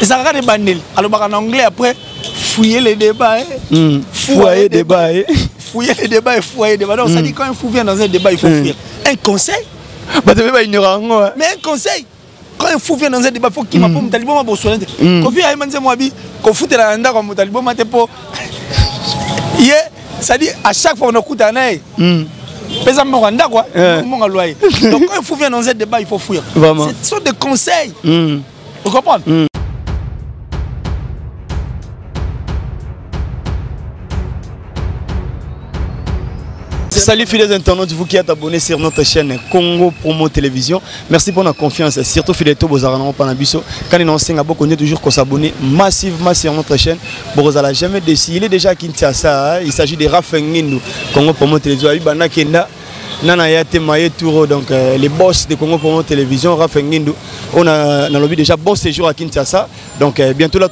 Et ça regarde les bandels. Alors en anglais après, fouiller les débats. Fouiller débat. Fouiller les débats et fouiller les débats. Donc ça dit quand un fou vient dans un débat, il faut fuir. Un conseil. Bah tu veux pas ignorer. Mais un conseil. Quand un fou vient dans un débat, il faut qu'il m'appelle Taliban m'a besoin. Quand il y a un manzi moi bi, quand fout la anda comme Taliban m'a te po. Ça dit à chaque fois on écoute un œil. Pesa Rwanda quoi. Donc quand un fou vient dans un débat, il faut fuir. Ce sont des conseils. Vous comprenez? Salut fidèles internautes, vous qui êtes abonnés sur notre chaîne Congo Promo Télévision. Merci pour la confiance, surtout fidèles Bozarano Panabiso. Quand nous sommes abonnés, on toujours qu'on s'abonne massivement sur notre chaîne. Bozala jamais déçu. Il est déjà à Kinshasa. Il s'agit de Rafengindo Congo Promo Télévision. Ibana Kenda. Nana Yate Maye Touro, donc les boss de Congo Promo Télévision, Rafengindo. On a lobby déjà bon séjour à Kinshasa. Donc bientôt là,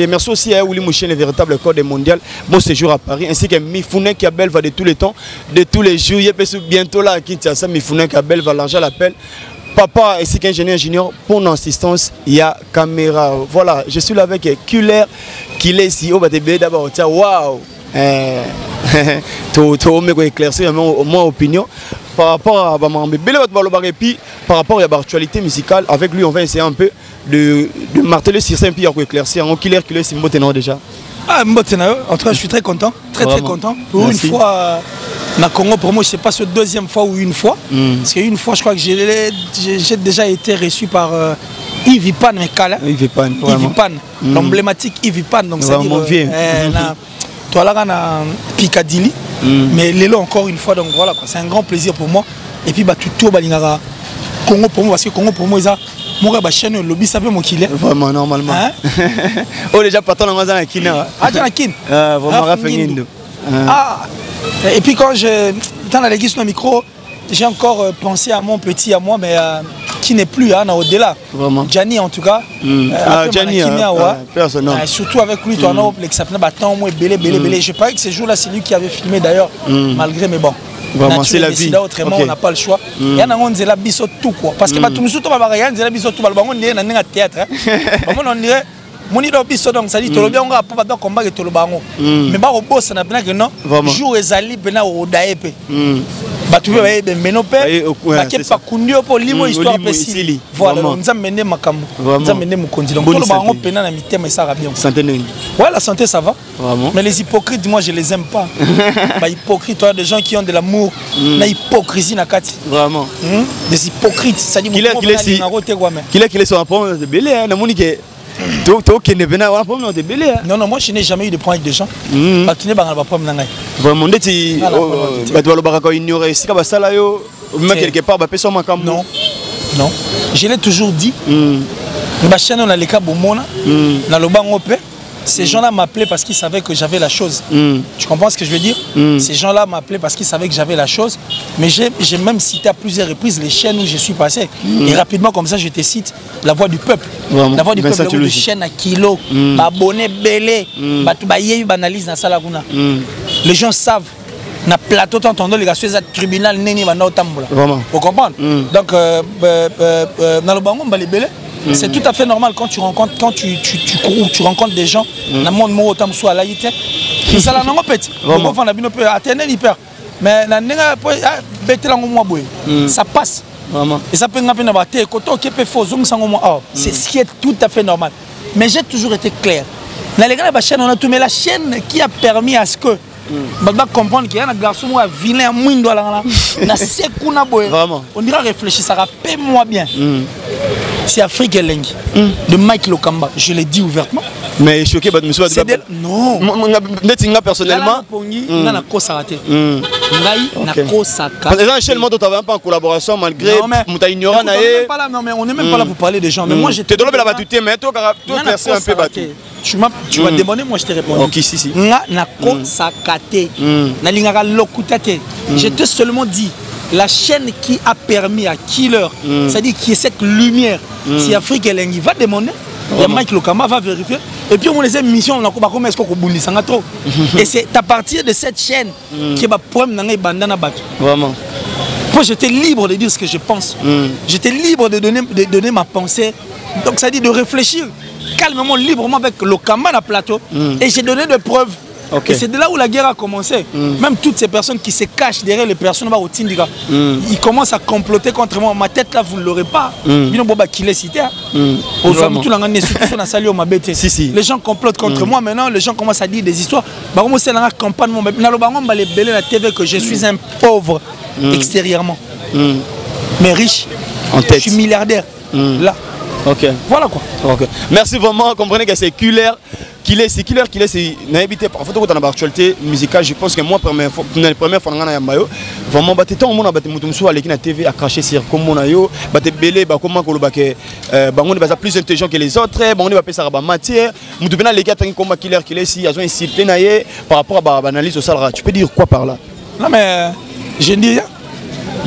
merci aussi à Willy Mouchen, le véritable code mondial. Bon séjour à Paris. Ainsi que Mifounen Kabel va de tous les temps, de tous les jours. Il est bientôt là à Kinshasa. Mifounen Kabel va l'argent l'appel. Papa ainsi qu'ingénieur junior pour l'assistance, il y a caméra. Voilà, je suis là avec Kuller qui est ici au BTB d'abord. Waouh! Tu éclaircir mon opinion par rapport à Bamambé. Et puis par rapport à l'actualité musicale, avec lui on va essayer un peu de marteler sur ça et puis à éclaircir. On Kuller qui est Simboténor déjà. Ah, en tout cas, je suis très content, très content. Pour Merci. Une fois, dans Congo Promo, je ne sais pas si c'est deuxième fois ou une fois. Parce qu'une fois, je crois que j'ai déjà été reçu par Yves Pan, Yves Pan, l'emblématique Yves Pan. Donc, ça dit, toi là, on a Piccadilly. Mais Lélo, encore une fois, donc voilà, c'est un grand plaisir pour moi. Et puis, tout Balingara, Congo Promo, parce que Congo Promo, ils ont. Moi, je suis lobby, ça fait mon killer. Vraiment, normalement. Oh, déjà, pas tant dans la Kina. Ah, dans la Kina. Vraiment, Rafengindo. Ah, et puis quand je. Dans la législation micro, j'ai encore pensé à mon petit, à moi, mais qui n'est plus au-delà. Vraiment. Gianni, en tout cas. Gianni, personne. Surtout avec lui, tu as un homme qui s'appelle Batan, moi, belé. Je parie que ce jour-là, c'est lui qui avait filmé d'ailleurs, malgré, mais bon. Vraiment, c'est la vie. Autrement, on n'a pas le choix. Il y a un zéla biso tout quoi. Parce que tout le monde a un zéla biso tout. On dirait un théâtre. On dirait. Mon idole biso donc ça dit tout le bien on va pas dans combat que tout le bango. Mais ba au boss na bien que non. Jour ezali bena au daepe. Ba tu veux ben menope. Ba ke pa kundio po limo histoire pesili. Voilà, nous amener makambo. Nous amener mukonzi donc tout le bango pena na mitema ça va bien. Santé nini? Ouais, la santé ça va. Vraiment. Mais les hypocrites moi je les aime pas. Ba hypocrites toi des gens qui ont de l'amour, na hypocrisie na kati. Vraiment. Des hypocrites, ça dit qu'il est sur un problème de belé na monique. Non, non, moi je n'ai jamais eu de problème avec des gens. Vraiment, quelque part, non, non. Je l'ai toujours dit. Ces gens-là m'appelaient parce qu'ils savaient que j'avais la chose. Tu comprends ce que je veux dire? Ces gens-là m'appelaient parce qu'ils savaient que j'avais la chose. Mais j'ai même cité à plusieurs reprises les chaînes où je suis passé. Et rapidement, comme ça, je te cite La Voix du Peuple. La Voix du Peuple, les chaînes à kilo, abonnés, belé, analyse dans ça. Les gens savent. Na plateau t'entends les gars sur le tribunal neni va na tambola. Vous comprenez? Donc dans le bango balébélé. C'est tout à fait normal quand tu rencontres, tu rencontres des gens, dans le monde où tu es à la IT. Ça la non petit. Mais ça passe. Et ça peut c'est ce qui est tout à fait normal. Mais j'ai toujours été clair. Dans les gars, on a tout mais la chaîne qui a permis à ce que comprendre qu'il y a un garçon qui a vilain on dirait réfléchir, ça rappelle-moi bien. C'est Afrique Elengi de Mike Lokamba, je l'ai dit ouvertement. Mais choqué, monsieur. Non. Personnellement. On a cosaraté. Pas en collaboration malgré ignorant. Non mais on n'est même pas là pour parler des gens. Mais moi j'étais. Tu m'as demandé, moi je t'ai répondu. Ok, si. Je t'ai seulement dit. La chaîne qui a permis à Killer, c'est-à-dire qui est cette lumière, si Afrique Elengi va demander, Mike Lokamba va vérifier. Et puis on les émissions, on a comment est-ce qu'on bouli ça trop. Et c'est à partir de cette chaîne qui va problème dans les bandana battu. Vraiment. Moi j'étais libre de dire ce que je pense. J'étais libre de donner ma pensée. Donc ça dit de réfléchir. calmement, librement avec le Kamba à plateau. Et j'ai donné des preuves. Et c'est de là où la guerre a commencé. Même toutes ces personnes qui se cachent derrière les personnes ils commencent à comploter contre moi. Ma tête là, vous ne l'aurez pas. Les gens complotent contre moi maintenant, les gens commencent à dire des histoires. Que je suis un pauvre extérieurement, mais riche. En tête. Je suis milliardaire. Là. Voilà quoi. Merci vraiment. Comprenez que c'est clair. Qu'il est, c'est n'habité parfois dans l'actualité musicale. Je pense que moi première fois vraiment la TV a craché sur comme on a yo belé comment plus intelligent que les autres on va ça matière les gars comme killer si ils ont insulté par rapport à l'analyse au salaire. Tu peux dire quoi par là? Non mais je ne dis rien.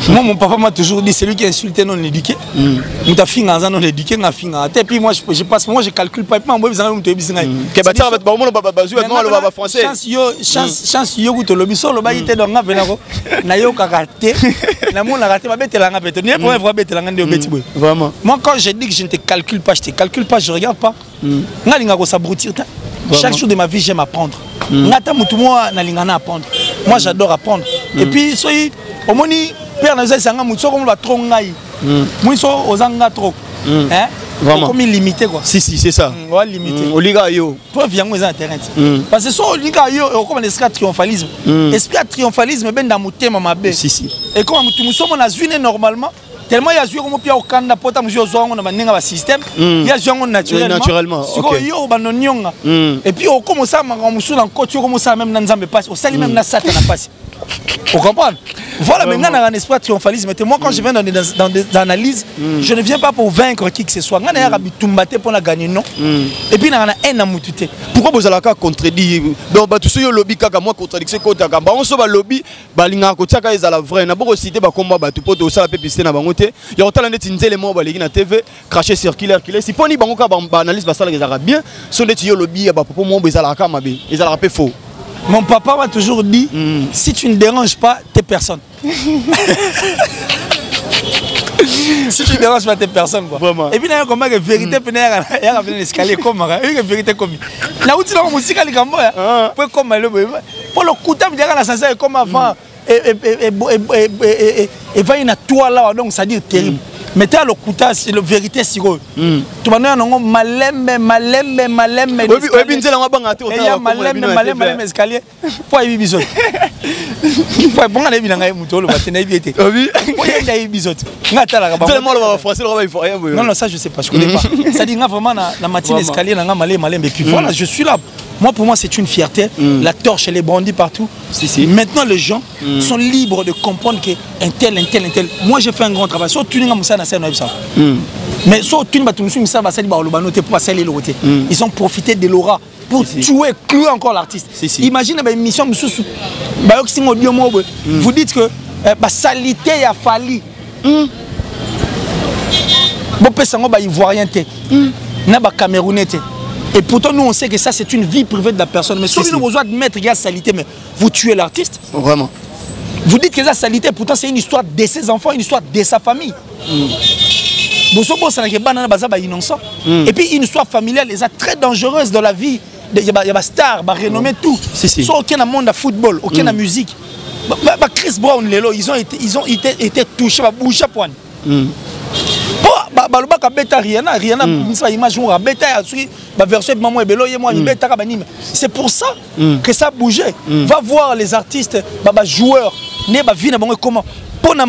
Moi, mon papa m'a toujours dit, c'est lui qui a insulté non éduqué. Nous t'as fini non éduqué, n'a fini. Et puis moi, je passe, moi je calcule pas. Moi, je vais français. Chance yo ku to lobi so lo ba ite do nga venako. Na yo ka raté. Na mo na raté ba betela nga beto. Ni pour vrai betela nga ndio beti boy. Vraiment. Moi quand je dis que je ne te calcule pas, je te calcule pas, je regarde pas. Nga linga ko s'abrutir. Chaque jour de ma vie, j'aime apprendre. Ngata mutu moi na linga na apprendre. Moi j'adore apprendre. Et puis soyi au moni père na zanga mutu comme va trop ngai. Moi so ozanga trop. Hein? Vraiment. Comme limité quoi. Si c'est ça. Ouais limité. Oliga yo. Toi viens moi en terrain. Parce que so oliga yo comme un esprit triomphalisme. Esprit triomphalisme ben dans motema mabe. Si. Et comme mutu musomo na zuine normalement tellement il y a joué comme puis au Canada pota monsieur zongo na banenga ba système il y a joué naturellement. OK. Yo banonyonga. Et puis on commence à mamusu na coach comme ça même na nzambe passe. Au sali même na sata na passe. Vous comprenez? Voilà, maintenant, on a un espoir triomphalisme. Moi, quand je viens dans des analyses, je ne viens pas pour vaincre qui que ce soit. On a un pour la gagner, non? Et puis, on a un haine à moututer. Pourquoi vous allez contredire? Donc, tout ce lobby, moi, contradiction, on se va lobby, balinga, kotaka, ils la vraie. On a beaucoup cité, combat, tout pour ça, la pépiste, na bangote. Il y a autant de éléments, balinga, TV, cracher sur killer. Si pas ni bangoka, analyse, ça, les arabes bien. Si on est lobby, pour moi, ils allaient la faux. Mon papa m'a toujours dit, si tu ne déranges pas, t'es personne. Si tu ne déranges pas, t'es personne. Quoi. Et puis, il y a une vérité, il y a un escalier comme une vérité comme là où tu as une musique, comme pour le coup, il y a un comme avant. Et va une toile là, donc ça dit terrible. Mettez à l'okuta, c'est la vérité si gros. Tu vas nous malembe. Malembe escalier. Pourquoi il bisot? Pourquoi bon aller bien ngaï muto le matin na biété. Pourquoi il y a bisot? Ngata la gaba. Tellement le français le il faut rien. Non ça je sais pas, je connais pas. Ça dit nga vraiment na matinée escalier na nga malembe et puis voilà, je suis là. Moi, pour moi, c'est une fierté. La torche, elle est brandie partout. Maintenant, les gens sont libres de comprendre qu'un tel. Moi, j'ai fait un grand travail. Mais ils ont profité de l'aura pour tuer, clouer encore l'artiste. Imaginez une émission. Vous dites que la salité a fallu. Ivoirien, Camerounais. Et pourtant, nous, on sait que ça, c'est une vie privée de la personne. Mais si vous avez besoin de mettre la salité, mais vous tuez l'artiste. Vraiment. Vous dites que la salité, pourtant, c'est une histoire de ses enfants, une histoire de sa famille. Et puis, une histoire familiale, elle est très dangereuse dans la vie. Il y a des stars, des renommés, tout. Soit aucun monde de football, aucun musique. Chris Brown, ils ont été touchés, bougés à point. C'est pour ça que ça a bougé. Va voir les artistes, joueurs, comment pour la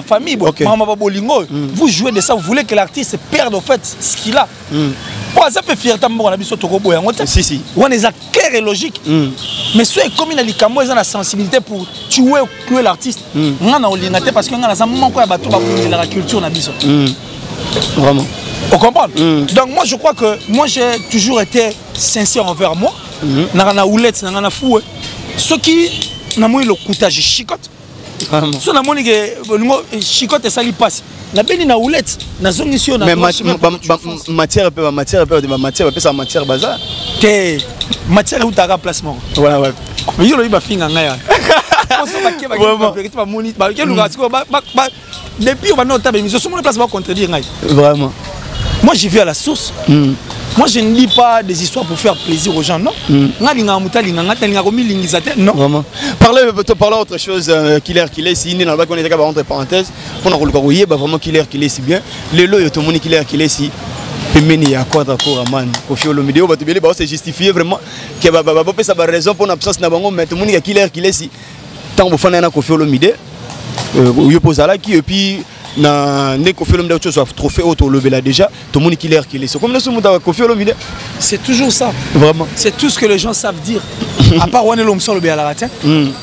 famille, vous jouez de ça, vous voulez que l'artiste perde en fait ce qu'il a. Ça peut faire on est clair et logique. Mais ceux comme il a la sensibilité pour tuer ou clouer l'artiste, parce qu'on a la culture. Vraiment. On comprend? Donc moi je crois que moi j'ai toujours été sincère envers moi. Nana oulette, nana fou. Ceux qui n'ont pas eu le coutage chicote. Ceux qui n'ont pas eu le chicote et ça lui passe. La béni na oulette, na zone ici on a. Mais matière bazar. Que matière où t'as placement. Ouais. Mais il y a eu ma fille en gaïa. Depuis on va noter mais je suis mon place va contredire. Vraiment. Moi j'y vais à la source. Moi, je ne lis pas des histoires pour faire plaisir aux gens, non. Non. Vraiment. Parlez autre chose, Killer, si il est dans le bac, on est entre parenthèses, pour nous regarder, vraiment Killer, si bien. Le lot, tout le monde Killer, si. Il y a quoi d'accord, man. Kofi Olomide, c'est justifié vraiment. Que ça va raison pour l'absence de Bango, mais tout le monde Killer, si. Tant que vous faites un Kofi Olomide, vous posez là, et puis. Trophée auto là déjà tout le monde qui c'est comme c'est toujours ça vraiment c'est tout ce que les gens savent dire à part on est l'homme sur le béalatin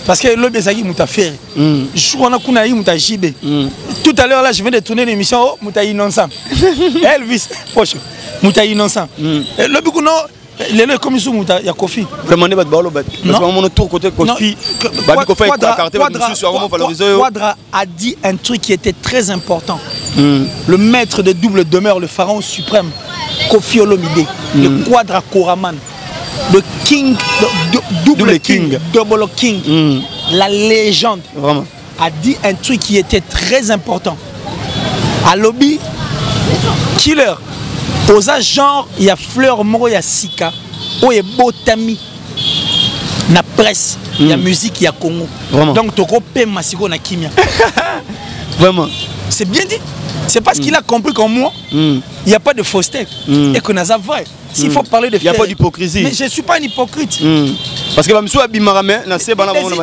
parce que le bezagi muta faire je on a kuna muta jibe tout à l'heure là je viens de tourner l'émission muta innocent Elvis poche muta innocent le bikuno les commissions muta ya Kofi vraiment ne pas balo bat parce que mon tour côté Kofi Quadra a dit un truc qui était très important. Le maître de double demeure, le pharaon suprême Kofi Olomide, le Quadra Koraman, le king, double king, double king, la légende, vraiment, a dit un truc qui était très important. À lobby, Killer, aux genre, il y a Fleur Moro, il y a Sika, il y a Botami, na presse, il y a musique, il y a Congo. Vraiment. Donc, Toko P. Massiko na Kimia. Vraiment. C'est bien dit. C'est parce qu'il a compris qu'en moi, il n'y a pas de fausseté. Et qu'on a ça vrai. S'il faut parler de il n'y a pas d'hypocrisie. Mais je ne suis pas un hypocrite. Parce que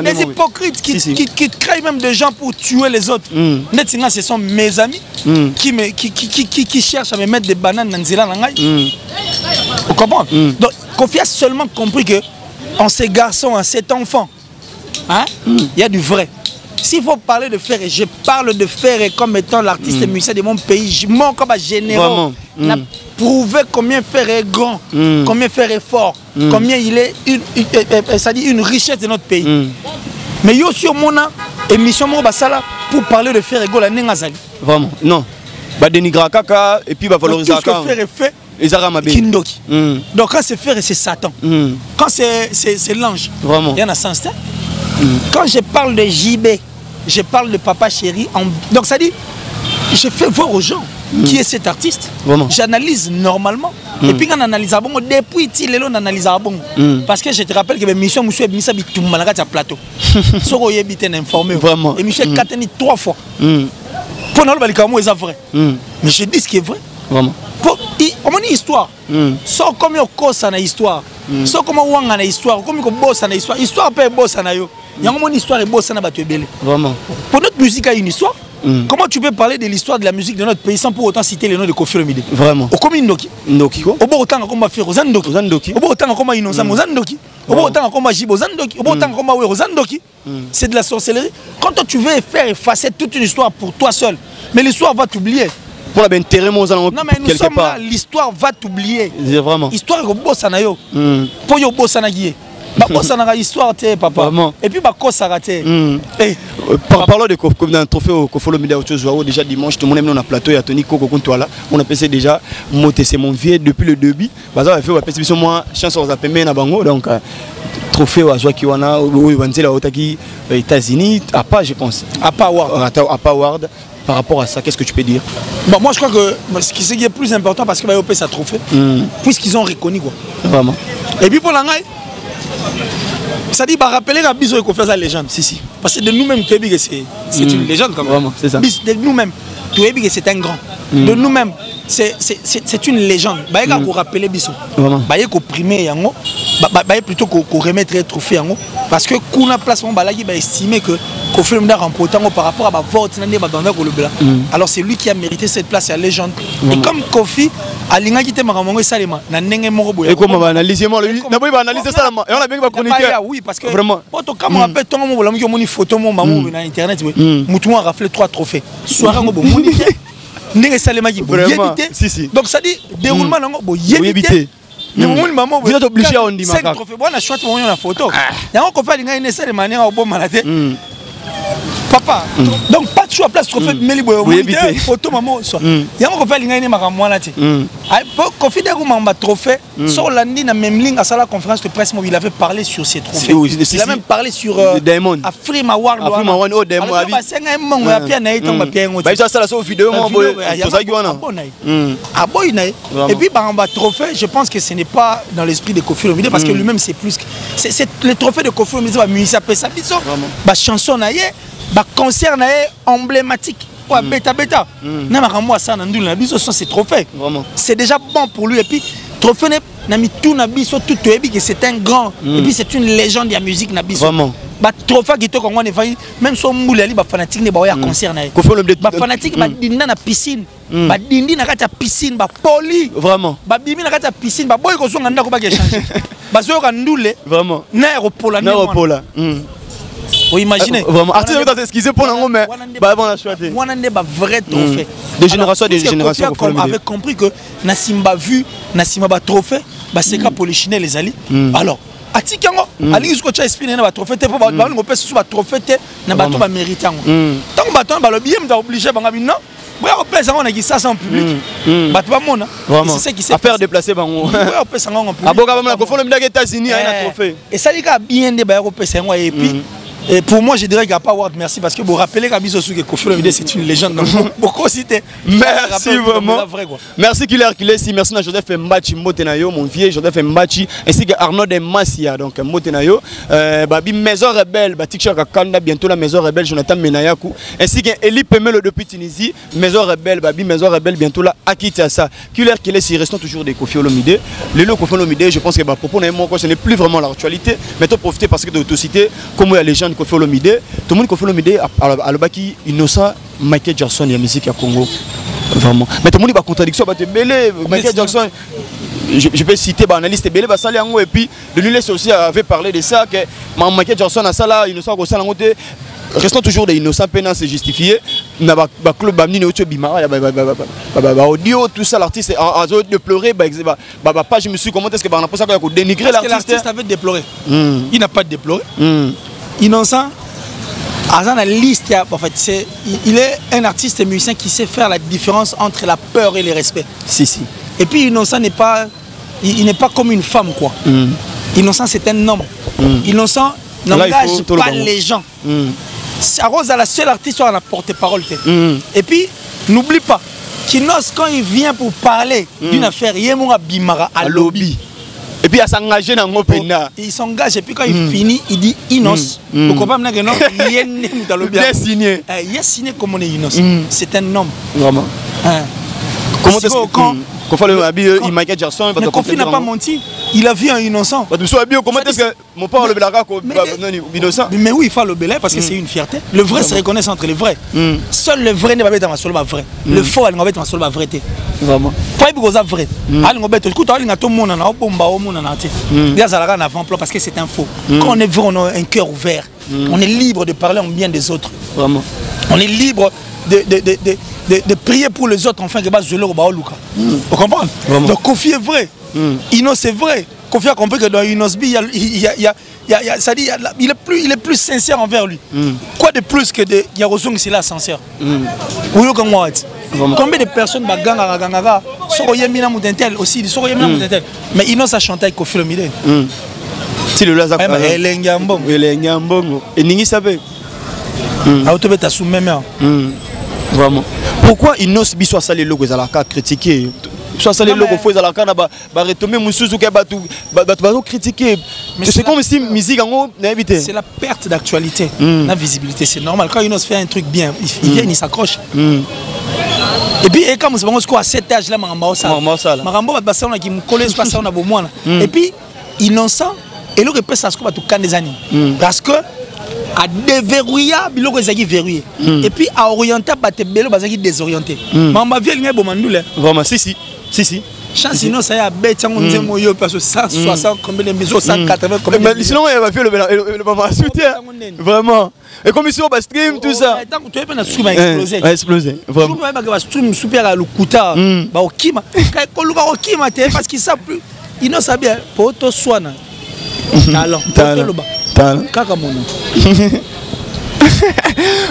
les hypocrites qui créent même des gens pour tuer les autres. Ce sont mes amis qui cherchent à me mettre des bananes dans Nzela Nangai. Vous comprenez? Donc, Kofi a seulement compris que en ces garçons, en cet enfant, il y a du vrai. S'il faut parler de Ferré, je parle de Ferré comme étant l'artiste musicien de mon pays. Moi, comme général, on a prouvé combien Ferré est grand, combien Ferré est fort, combien il est une richesse de notre pays. Mais yo sur mon émission pour parler de Ferré Gola Nengazali. Vraiment, non. Bah dénigrer Kaka et puis bah valoriser Kaka. Tout ce que Ferré fait. Kindoki. Donc quand c'est Ferré, c'est Satan. Quand c'est l'ange, il y en a sens. Quand je parle de JB, je parle de Papa Chéri. Donc ça dit, je fais voir aux gens qui est cet artiste. J'analyse normalement. Et puis quand on analyse à bon, depuis on analyse à bon. Parce que je te rappelle que l'émission Moussou Ebimisa Bitum Malagata plateau. Soro Yebiten informé. Vraiment. L'émission 4 3 fois. Pour nous, c'est vrai. Mais je dis ce qui est vrai. Vraiment. On dit histoire. Sans comme on cause na histoire. Sans comme on a histoire. Comme on bosse na histoire. Histoire peut bosse na yo. Il y a une histoire et bosse na batu belé. Vraiment. Pour notre musique a une histoire. Comment tu peux parler de l'histoire de la musique de notre pays sans pour autant citer le nom de Kofi Olomide? Vraiment. Au comme Ndoki. Ndoki ko. Au bon autant comme faire Zandoki. Zandoki. Au bon autant comme Innocent Zandoki. Au bon autant comme Jibo Zandoki. Au bon autant comme Wero Zandoki. C'est de la sorcellerie. Quand toi tu veux faire effacer toute une histoire pour toi seul, mais l'histoire va t'oublier. Pour la intérêt mon non mais nous sommes là, l'histoire va t'oublier. Vraiment. Histoire ko bossa na yo. Pour yo bossa na gié. Ba bossa na histoire té papa. Vraiment. Et puis ba kosa raté. Parlons de comme un trophée au Kofi Olomide autre chose déjà dimanche tout le monde est dans plateau il y a Tony Koko contre toi là. On a pensé déjà monter c'est mon vieux depuis le début. Baza va faire la perception moi chance aux appemé na bango donc trophée à Joa Kiwana ou Banzela Otaki États-Unis à pas je pense. À pas Ward. À pas Ward. Par rapport à ça, qu'est-ce que tu peux dire? Bon, moi je crois que ce qui est plus important parce que Bayopé ça trophée, puisqu'ils ont reconnu quoi. Vraiment. Et puis pour l'angai, ça dit, rappeler à Biso et qu'on fait la légende. Si. Parce que de nous-mêmes, c'est une légende quand même. Vraiment, c'est ça. De nous-mêmes, c'est un grand. De nous-mêmes, c'est une légende. Bayeka qu'on rappelle Biso. Bayeka qu'on primer yango. Bayeka plutôt qu'on remettre un trophée yango. Parce que Kuna place mon balagi va estimer que Kofi Olomide a remporté par rapport à ma vote alors c'est lui qui a mérité cette place à la légende. Et comme Kofi a l'ingagité maramongo salema na ndenge moko boya. Et comment va analyser moi lui? Na boya analyser ça là. Et on a bien va chroniquer. Oui parce que vraiment. Poto comme on rappelle ton mo bola mo photo mo maman na internet oui. Mutu a raflé 3 trophées. Soirée mo monique. Ndenge salema qui yébité. Donc ça dit déroulement nango bo yébité. Mais maman vous êtes obligé à on dit ma photo. Bon na chouette mo na photo. Yango Kofi a l'ingagité salema na bo malade. Papa, donc pas de choix place trophée Meli Boyo. Photo maman soit. Il y a un refait l'ingénieur maramouana ti. Confidé que mamba trophée sur l'andi na même ligne à sa conférence de presse il avait parlé sur ces trophées. Il a même parlé sur Diamond. Afrima World. Afrima World oh Diamond. Alors bah c'est un mon ya pia na eton ba pia ngoti. Bah ça la so vidéo mon boy. Ah boy na. Et puis mamba trophée, je pense que ce n'est pas dans l'esprit de Koffi Olomide parce que lui-même c'est plus c'est le trophée de Koffi Olomide ba musicien pe sa biso. Ba chanson na ye bah concert emblématique ouais, bêta c'est trophée c'est déjà bon pour lui et puis trophée tout que c'est un grand et puis c'est une légende de la musique vraiment bah trophée qui même son moule ali bah fanatique ne bah ya concert na bah fanatique bah dinda na piscine bah dindi na kata piscine bah poli vraiment bah bimi na kata piscine bah boy ko so nganda ko ba changer bah so ka ndule vraiment na aéroport oui, imaginez. Vraiment. Artiste vous excusez pour nous mais bah bon la choisir. On a des vrais trophées. De génération des générations comme avait compris que Nassimba vu Nassimba ba trophée bah c'est pour les Chinais les alliés. Alors atikango ali jusqu'au cha esprit na ba trophée te pour ba ngo pesa sur ba trophée te na ba to ba mériter ngo. Tant ba to ba le bien m'ta obligé ba ngabino. Boya opesa ngo na ki ça en public. Ba to ba mona. C'est ça qui s'est faire déplacer bango. Boya opesa ngo en public. Aboka ba na ko folo m'da États-Unis na trophée. Et ça dit ka bien de ba opesa ngo et puis et pour moi, je dirais qu'il n'y a pas Ward, merci parce que vous rappelez que Koffi Olomide c'est une légende. Beaucoup cité. Merci vraiment. Merci qu'il est ici. Merci à Joseph Mbachi Motenayo, mon vieux Joseph Mbachi, ainsi que Arnaud de Massia, donc Motenayo. Babi Maison Rebelle, Batikcha Kakanda, bientôt la Maison Rebelle, Jonathan Menayakou, ainsi que Eli Pemelo depuis Tunisie, Maison Rebelle, Babi Maison Rebelle, bientôt là, Akitiasa. Qu'il est ici, restons toujours des Koffi Olomide. Les lots Koffi Olomide, je pense que propos ce n'est plus vraiment l'actualité, mais tu profiter parce que de l'autocité, comme il y a les gens Koffi Olomide, tout le monde Koffi Olomide à l'obaki innocent Michael Jackson et la musique à Congo vraiment mais tout le monde va contradiction bah belé Michael Jackson je peux citer bah analyste belé bah ça et puis de lui laisser aussi avait parlé de ça que Michael Jackson a ça là innocent au sein de restons toujours des innocents pénants c'est justifié na ba club ba mini auto bimara ba audio tout ça l'artiste a de pleurer bah page je me suis comment est-ce que bah on a pas ça qu'on dénigrer l'artiste avait déploré il n'a pas déploré innocent dans la liste en fait il est un artiste et musicien qui sait faire la différence entre la peur et le respect si et puis innocent n'est pas il n'est pas comme une femme quoi innocent c'est un homme innocent n'engage pas les gens Rose est la seule artiste qui a la porte-parole et puis n'oublie pas qu'Inos quand il vient pour parler d'une affaire il y a un bimara à lobby. Et puis il s'engage dans mon pays. Il s'engage et puis quand il finit, il dit Inos. Vous comprenez que non, il est signé. Il est signé comme on est Inos. C'est un homme. Vraiment. Comment est-ce que Michael Jackson mais Koffi n'a pas menti. Il a vu un innocent. Comment est-ce que mon père le belaka innocent? Mais oui, il faut le belay parce que c'est une fierté. Le vrai se reconnaît entre les vrais. Seul le vrai n'est pas dans ma solo vrai. Le faux elle n'est pas dans ma solo vérité. Vraiment. Pas il vrai. Ali ngobet écoute ali ngato mona na bomba o mona na te. Il y a zalaka na avant-plan parce que c'est un faux. Quand on est vrai, on a un cœur ouvert. On est libre de parler en bien des autres. Vraiment. On est libre de prier pour les autres enfin que bas je leur baoluka. Vous comprenez? Donc Koffi est vrai. Inos c'est vrai. Koffi a compris que dans Inos B ça dit il est plus sincère envers lui. Quoi de plus que de Yarosong c'est là sincère. Oui comme moi. Combien de personnes baganga soko yemina mutentel aussi soko yemina mutentel mais Inos a chanté avec Koffi Olomide. Si le laza Elengambongo et ningi sabe. Autobeta sous même. Vraiment. Pourquoi Inos bi soit ça les logos à la carte critiquer soit ça les logos faut à la carte ba retomber musuzu ke ba critiquer c'est comme si musique en éviter c'est la perte d'actualité la visibilité c'est normal quand Inos fait un truc bien il vient il s'accroche et puis et comme c'est bon à cet âge là marambo ba ça on a qui me coller pas ça on a beau moi et puis innocent et le repère ça ce qu'on va tout can des années parce que à déverrouiller biloko ezaki verrouillé et puis à orienter baté belo bazaki désorienté mamba vie linga bomandule vraiment si chance sinon ça y a bête on dit moyo parce que 160 combien de maisons 180 combien mais sinon il va faire le maman soutien vraiment et comme ici on va stream tout ça tant que tu es pas na stream exploser vraiment tu vas stream super à lukuta ba okima kai koluka okima te parce qu'il sait plus il ne sait bien poto swana talent kaka mono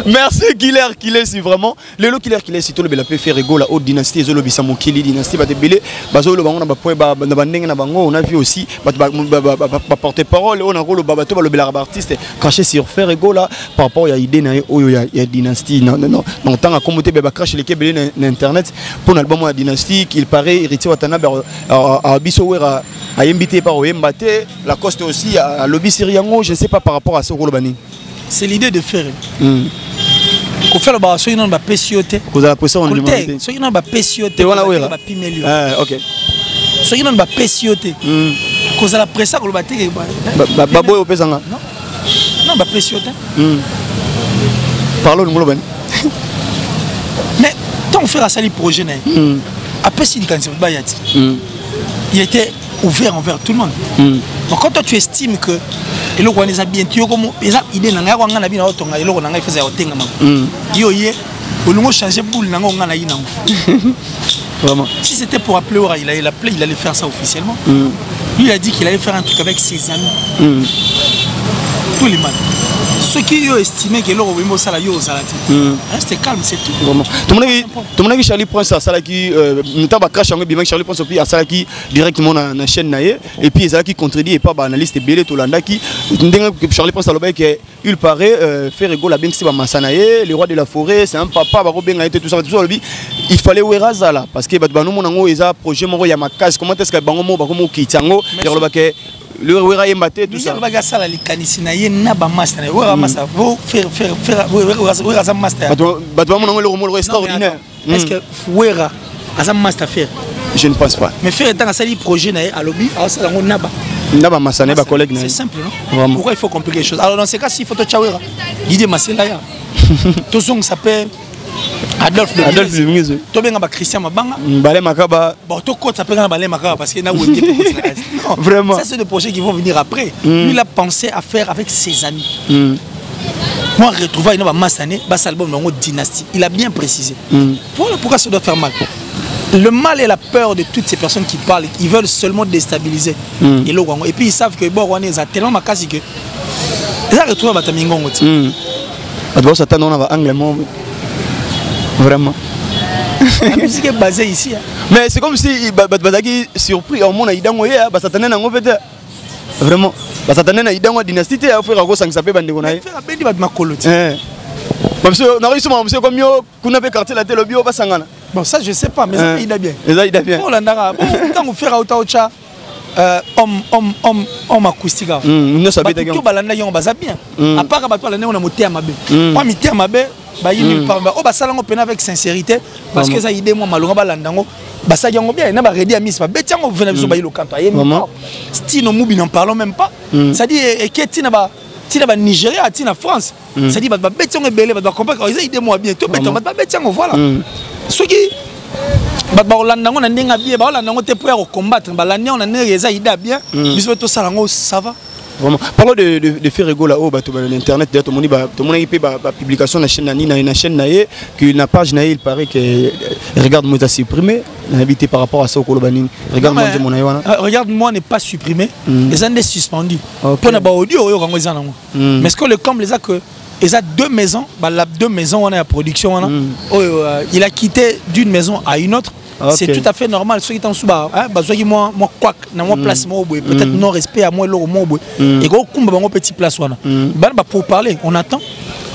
Merci Killer si vraiment le Killer si tout le bel peut faire rigolo la haute dynastie zo lobisa mokili dynastie ba te belé bazo lo bango na ba point ba ndenge na bango on a vu aussi ba porter parole on a rôle ba to ba le bel artiste cracher sur faire rigolo par rapport à idée na oyo ya dynastie non tant à commenter ba cracher les belé na internet pour l'album la dynastie qu'il paraît héritier Watanabe à biso wera a invité par Oyembate la Coste aussi à lobby Siriango je ne sais pas par rapport à ce rôle bani. C'est l'idée de faire. Qu'on fait le bar, soit il y a un PCOT. Vous avez l'impression on demande. Soit il y a un PCOT. Ok. Soit il y a un PCOT. Cause la presse qu'on le batte. Baboy au pesanga. Non. Non, bah PCOT. Parlons de Moloban. Mais tant on fait la salle projet né. Après si quand c'est bayati. Il était ouvert envers tout le monde. Donc quand toi tu estimes que et le rwanda bien tu comme idée na ngwa ngana bina otonga et le rwanda ngai faisait otenga ma yo ye olungo changer boule na ngwa ngana yina vraiment si c'était pour appeler Wera il allait faire ça officiellement lui il a dit qu'il allait faire un truc avec ses amis tous les mal ceux qui ont estimé que le rwanda ça la yo ça la restez calme c'est tout vraiment tout le monde qui Charlie Prince ça là qui notaba crash en bien Charlie Prince puis ça qui directement na chaîne naie et puis ça qui contredit et pas analyste belé to landa qui Charlie Prince alors que il paraît faire rigolo bien que c'est Masanaye le roi de la forêt c'est un papa ba robenga tout ça il fallait Wera là parce que bano monango eza projet moko ya makasi comment est-ce que bango mo ba komo kitango le que le Wera Yembate tout ça ba sala likanisi na ye na ba master Wera master faut faire Wera za master ba monango le rôle extraordinaire est-ce que Wera za master faire je ne pense pas mais faire étant à sali projet na à lobby à sala ngo naba naba masane ba collègue c'est simple non pourquoi il faut compliquer les choses alors dans ces cas si photo Chawera l'idée Masela ya tout son s'appelle Adolphe de Mise. Tu bien Christian Mabanga. Balé Makaba. Bon, tout compte s'appelle Balé Makaba parce qu'il y a non, vraiment. Ça c'est des projets qui vont venir après. Lui il a pensé à faire avec ses amis. Moi retrouver une Massané, bas album dans dynastie. Il a bien précisé. Voilà pourquoi ça doit faire mal. Le mal et la peur de toutes ces personnes qui parlent, ils veulent seulement déstabiliser. Et puis ils savent que bon Rwanda a tellement makasi que ça retrouve Batamingongo. Adwo Satan on a anglais vraiment. La musique est basée ici. Mais c'est comme si Bazaki surpris au monde a idango ya Satan na ngo peut-être. Vraiment. Satan na idango dynastie a fait rago sang sapé bande konaye. Faire bendi ba makoloti. Monsieur na réussi monsieur comme yo kuna pe quartier la télé bio basangana. Bon ça je sais pas mais ça il a bien. Ça il a bien. Pour l'andara quand on fait auta homme acoustique. Nous sabita tout balanda yo baza bien. À part ba toi la on a moté à mabe. Moi mité à mabe ba yini par ba o ba salango pena avec sincérité parce que ça idée moi malonga balandango ba sa yango bien na ba ready à miss ba betiango venir biso ba yilo kanto ayemi. Stino mubi n'en parlons même pas. Ça dit et qui na ba Nigeria tina France. Ça dit ba betiango belé ba comprendre que ça idée moi bien tout beton ba betiango voilà. Ce qui ba Hollande na ndenga bien ba Hollande ngo te pour combattre ba l'année on a neza ida bien biso to salango ça va. Vraiment. Parlons de faire rigolo là-haut, l'internet, tout le monde a publication sur la chaîne naie, que la page naie, il paraît que regarde-moi t'as supprimé, invité par rapport à ça au Kolobaning. Regarde-moi mon naïwana. Regarde-moi n'est pas supprimé, les uns sont suspendus. Pour na ba audio yo kango ezana ngo. Mais ce que le comble les a que ils a deux maisons, la deux maisons on a la production on a. Il a quitté d'une maison à une autre. C'est tout à fait normal. Ceux qui sont sous bas, moi quoi, dans mon place, peut-être non respect à moi l'eau et gros combat mon petit place pour parler, on attend.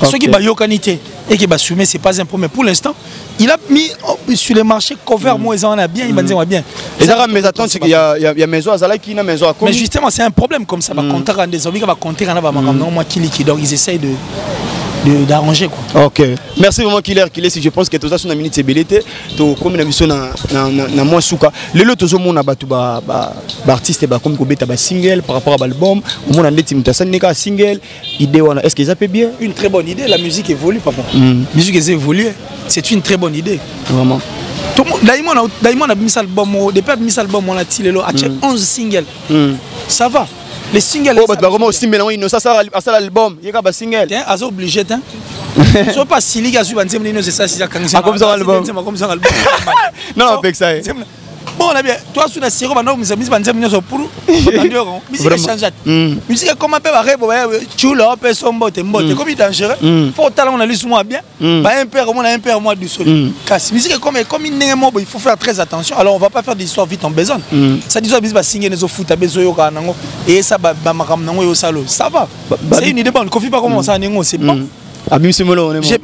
Ceux qui baillent qualité et qui bassumer, c'est pas un problème. Pour l'instant, il a mis sur le marché cover moi ils en a bien, il m'a dit bien. Et ça mes attentes c'est qu'il y a maison à Zala qui n'a maison à mais justement c'est un problème comme ça. Va compter en des envies, va compter en avant moi qui donc ils essayent d'arranger quoi. Ok. Merci vraiment Killer si je pense que tout ça sur une minute c'est belité. To comme une émission na moi souka. Le lot tout monde abatu ba artiste ba comme kobeta ba single par rapport à l'album. Au monde ndeti mutasanika single idée wana est-ce que ça peut bien? Une très bonne idée, la musique évolue papa. Musique évolue, c'est une très bonne idée. Vraiment. Daimon a mis album depuis a mis album on a tiré a 11 singles. Ça va. Les singles. Oh, bah, comment aussi mélanger ça l'album. Il y a pas single. Tiens, à obligé, hein. So pas si les gars suivent c'est ça, c'est ça. Comme ça l'album. Comme ça l'album. Non, avec ça. bon on a bien toi sur la série on a musique banzem nyoso pour musique changeante musique comment peut barrebo tu l'as peut sombote mbote comme dangereux faut talent on a lu moi bien ba un père moi du sol casse musique comme une il faut faire très attention alors on va pas faire des histoires vite en besoin ça dit ça musique ba signer les foot à besoin yoka nango et ça ba makam nango yo salo ça va c'est une idée bonne confie pas comment ça nango c'est bon.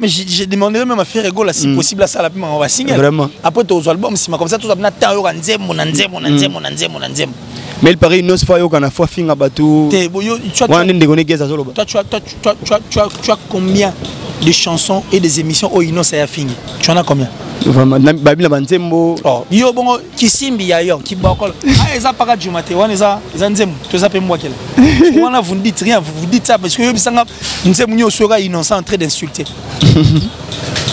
J'ai demandé même à faire rigolo si possible à ça on va signer. Vraiment. Après tous albums si comme ça tout ça na temps yo nzem. Mais il paraît une fois yo kana fois finga batu. Tu as combien de chansons et des émissions au Ino ça a fini. Tu en as combien? Vraiment babila banzembo. Oh, yo bongo kisimbi ya yo ki bokolo. Ah eza paka jumate wana eza nzembo. Tu zape moi quel. Wana vous ne dites rien, vous dites ça parce que yo bisanga nzembo nyo sera innocent en train d'insulter.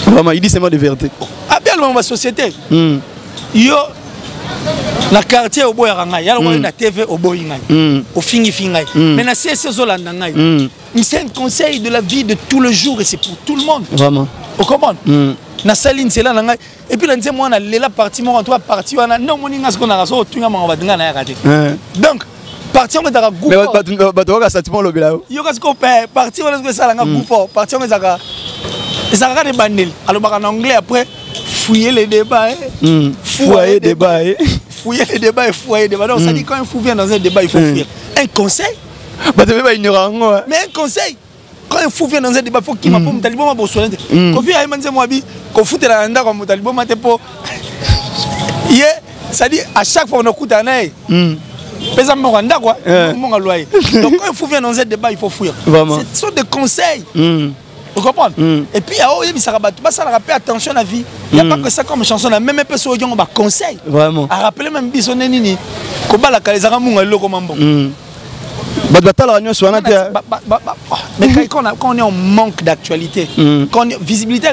Vraiment il dit c'est moi de vérité. Ah bien dans ma société. Yo la quartier au boya ngai, ya na TV au boya ngai. Au fingi fingai. Mais na CSC zolanda ngai. C'est un conseil de la vie de tout le jour et c'est pour tout le monde. Vraiment. Au comment? Na saline c'est là ngai et puis là nzembo moi na lela partie moi toi partie wana non moninga ce qu'on a raso tunga manga badinga na yakate. Donc partie on est goût. Mais bato ka sentiment lo bila. Yo ka sko partie on est ça là goût fort partie on est ça ka de bandel alors en anglais après fouiller les débats fouiller débat fouiller les débats et fouiller débat donc ça dit quand un fou vient dans un débat il faut fuir un conseil bato ba ignorant mais un conseil quand un fou vient dans un débat il faut qu'il m'a pas mutalibo ma bosolente kofi ay manze moi bi ko futela nda ko mutalibo mate po yé ça dit à chaque fois on écoute un œil pesa mo randa quoi mon loyer donc quand un fou vient dans un débat il faut fuir ce sont des conseils. Vous comprenez? Et puis, il ça rappelle attention à la vie. Il n'y a pas que ça comme chanson, même un peu sur le conseil. Vraiment. À rappeler même Bissonné Nini. Koba la Kalezara Munga Loko Mambo. Mais quand on est en manque d'actualité, quand on est visibilité,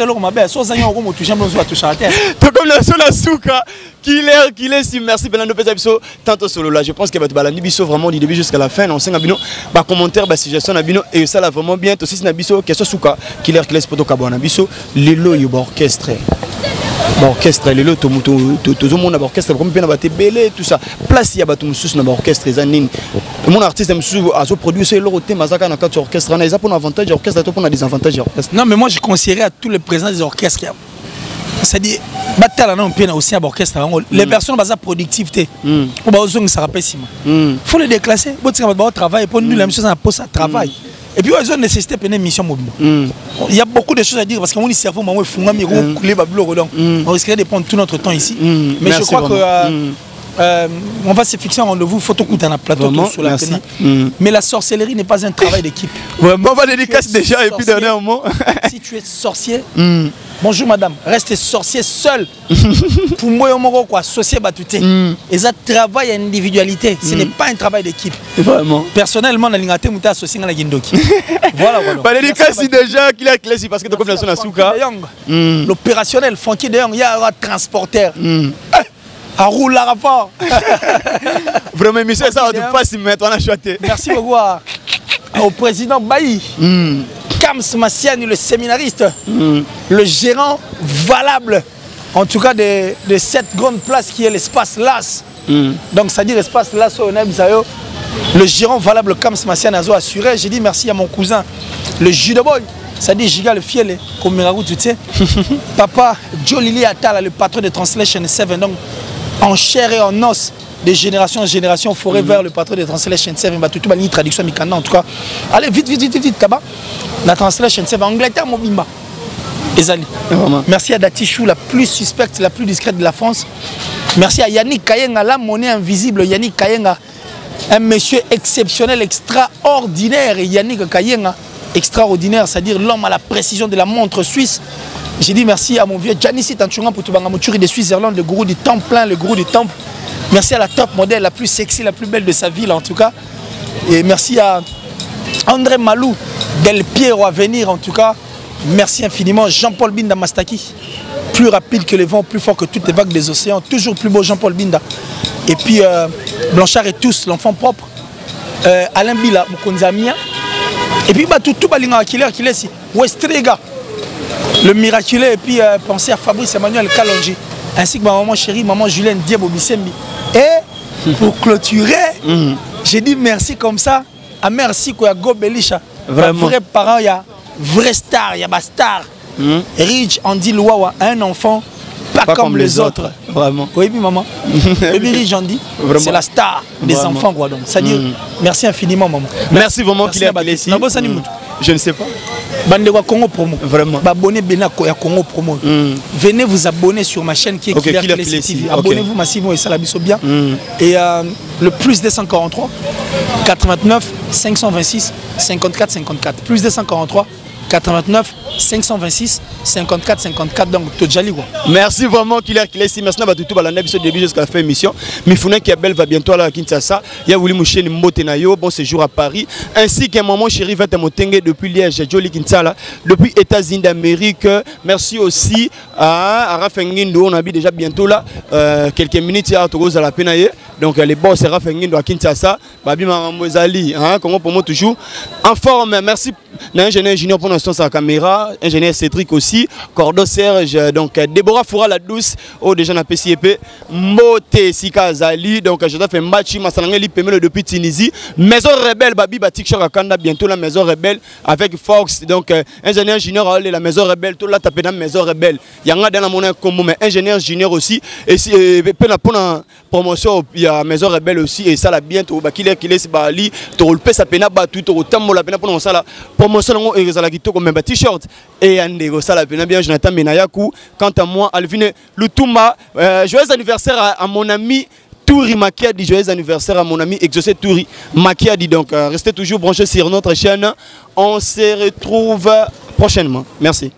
soit on touche à la terre. Comme la seule Asuka, qu'il est si merci Benando Pesabiso, tantôt solo là. Je pense qu'il va te balader Bisso vraiment du début jusqu'à la fin. On sait Nabino, commentaire, suggestion Nabino, et ça là vraiment bien. Aussi Nabiso, question Suka, qu'il est pour Tokabo Nabiso, Lilo Yoba orchestre. Orchestre, Lilo, tout le monde a orchestre, comme bien abatté belé, tout ça. Place il y a bateau sous na orchestre, Zanine. Mon artiste a produit ce lot thème Mazaka na quatre orchestre. On a pour un avantage orchestre, on a des avantages orchestre. Non mais moi je conseillerais à tous les présidents des orchestres. C'est-à-dire, aussi un orchestre. Les personnes basées productivité. Ça rappelle si il faut les déclasser. Il travail pour nous la même chose à poste à travail. Et puis ils ont nécessité de une mission mobile. Il y a beaucoup de choses à dire parce que mon cerveau m'a on risquerait de prendre tout notre temps ici. Mais je crois que on va se fixer un rendez-vous photo à un plateau sur la scène. Mais la sorcellerie n'est pas un travail d'équipe. On va dédicacer déjà et puis dernièrement. Si tu es sorcier, bonjour madame, reste sorcier seul. Pour moi, on va associer batouté. Et ça travail à individualité, ce n'est pas un travail d'équipe. Vraiment. Personnellement, on a été associé à la Gindoki. Voilà. Pas dédicacer déjà qu'il a classé parce que tu as comme la Souka. L'opérationnel, Francky de Jong, il y a un transporteur. À roule la rapport. Vraiment, monsieur, ça va pas si mettre, on a choisi. Merci beaucoup au président Bailly, Kams Massiani, le séminariste, le gérant valable, en tout cas de cette grande place qui est l'espace LAS. Donc, ça dit l'espace LAS, le gérant valable Kams Massiani a assuré. J'ai dit merci à mon cousin, le Judo Boy. Ça dit Giga le fiel, comme Miragou, tu sais. Papa Joe Lili Atala, le patron de Translation 7. Donc, en chair et en os, de génération en génération, forever, le patron de Translation 7, tout une traduction mikanda en tout cas. Allez, vite, là-bas. La Translation 7, Angleterre, Mobimba. Ezali. Merci à Datichou, la plus suspecte, la plus discrète de la France. Merci à Yannick Kayenga, la monnaie invisible. Yannick Kayenga, un monsieur exceptionnel, extraordinaire. Et Yannick Kayenga, extraordinaire, c'est-à-dire l'homme à la précision de la montre suisse. J'ai dit merci à mon vieux Janissi Tanchunga pour tout Bangamouchuri de Suisse-Irlande, le gourou du temple plein, le gourou du temple. Merci à la top modèle, la plus sexy, la plus belle de sa ville en tout cas. Et merci à André Malou, Del Piero à venir en tout cas. Merci infiniment. Jean-Paul Binda Mastaki, plus rapide que les vents, plus fort que toutes les vagues des océans, toujours plus beau Jean-Paul Binda. Et puis Blanchard et tous, l'enfant propre. Alain Bila, Mokonzamia. Et puis tout Balinga qui est ici. Westrega, le miraculé. Et puis pensez à Fabrice Emmanuel Kalonji. ainsi que ma maman chérie, maman Julienne Diebo Bisembi. Et pour clôturer, j'ai dit merci comme ça. Ah merci quoi, Go Belisha. Vraiment. Vrai parent, il y a vrai star, il y a ma star. Rich Andy Louawa, un enfant pas comme les autres. Vraiment. Oui, maman. Oui, Rich Andy, c'est la star des enfants. Quoi, donc, ça dit merci infiniment, maman. Merci vraiment qu'il est ici. Je ne sais pas. Bande Congo Promo. Vraiment. Abonnez bien à Congo Promo. Venez vous abonner sur ma chaîne qui est Killer Play TV. Abonnez-vous massivement et ça la biso bien. Et le plus 243 89 526 54 54. Plus 243 89 526 54 54 donc Todjali quoi. Merci vraiment qu'il est ici. Merci à tout le monde début jusqu'à la fin de l'émission. Mifuna qui est belle va bientôt à Kinshasa. Il y a Willy Mouchen Mbotenayo, bon séjour à Paris, ainsi qu'un maman chérie Vente Motenge depuis Liège, Jolie Kinshasa, depuis États-Unis d'Amérique. Merci aussi à Rafengindo, on habite déjà bientôt là quelques minutes à Togo à la Penaye. Donc les boss Rafengindo à Kinshasa, Babi Maramozali, hein, comment pour moi toujours en forme. Merci l'ingénieur junior pour l'instant sa caméra, ingénieur Cédric aussi, Cordo Serge, donc Déborah Foura la douce, oh déjà na PCP, Moté Sika Zali, donc je dois faire match Masalangeli Pemelo depuis Tunisie, Maison Rebelle Babi Batik Chakanda bientôt la Maison Rebelle avec Fox, donc ingénieur junior la Maison Rebelle, tout là tapé dans la Maison Rebelle, Yanga dans la monnaie combo mais ingénieur junior aussi et si pour la promotion il y a Maison Rebelle aussi et ça là bientôt bakile kile si bali to le pesa pena batu to tambola pena pour ça là promotion et ça la qui comme un t-shirt et Andego ça la pena bien Jonathan Menayaku. Quant à moi Alvine Lutumba, joyeux anniversaire à mon ami Touri Makiadi, joyeux anniversaire à mon ami Exaucé Touri Makiadi. Donc restez toujours branchés sur notre chaîne. On se retrouve prochainement. Merci.